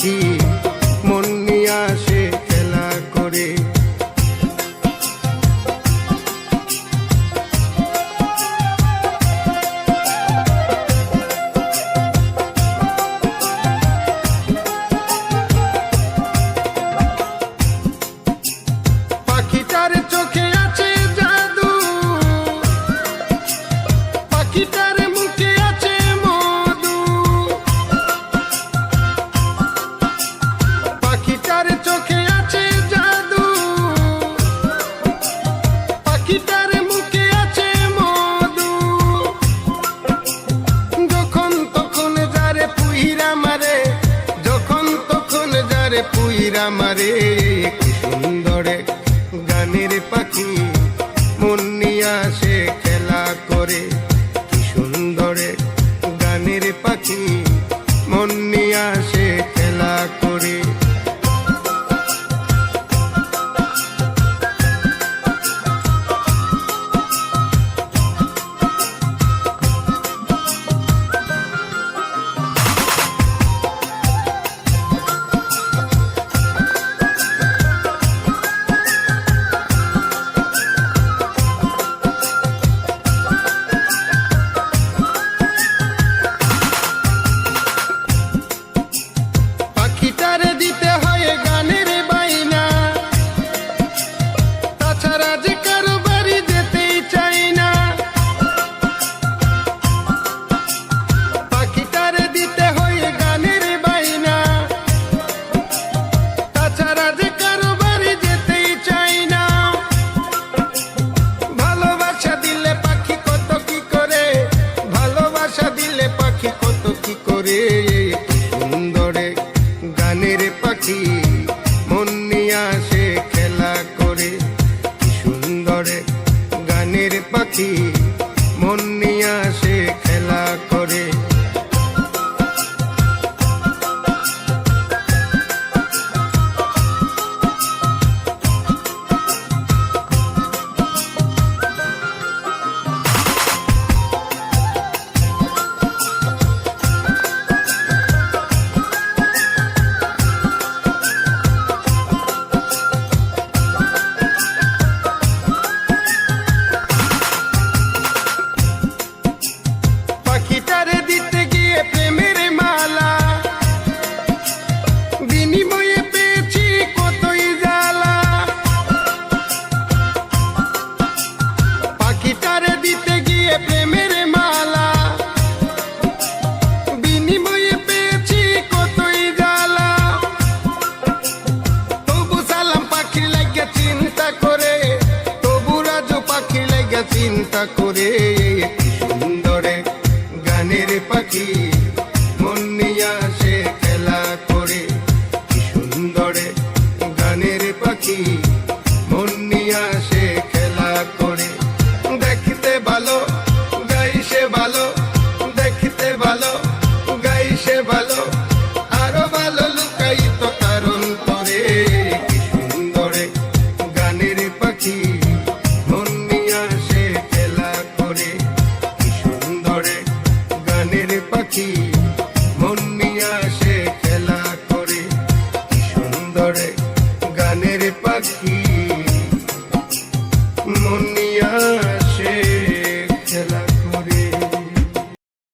পাখি মন নিয়ে আসে খেলা করে। পাখিটার চোখে আছে জাদু, পাখিটার মুখে আছে মধু, পাখিটার চোখে আছে জাদু, পাখিটার মুখে আছে মধু। যখন তখন যারে পুইরা মারে, যখন তখন যারে পুইরা মারে, কি সুন্দরে গানের পাখি মন নিয়ে আসে খেলা করে। কি সুন্দরে গানের পাখি মন নিয়ে আসে খেলা করে। পাখিটারে দিতে হয় গানের বাইনা, তাছাড়া যে কারো বাড়ি যেতেই চাই না। পাখিটারে দিতে হয় গানের বাইনা, তাছাড়া যে কারো বাড়ি যেতেই চাই না। ভালোবাসা দিলে পাখি কত কি করে, ভালোবাসা দিলে পাখি কত কি করে। সুন্দরে গানের পাখি মন নিয়ে আসে খেলা করে। কি সুন্দরে গানের পাখি মন নিয়ে আসে খেলা করে। পাখিটারে দিতে গিয়ে প্রেমের মালা, বিনিময়ে পেয়েছি কতই জ্বালা। পাখিটারে দিতে গিয়ে প্রেমের মালা, বিনিময়ে পেয়েছি কতই জ্বালা। তবু সালাম পাখির লাগিয়া চিন্তা করে, তবু রাজু পাখির লাগিয়া চিন্তা করে। কি সুন্দরে গানের পাখি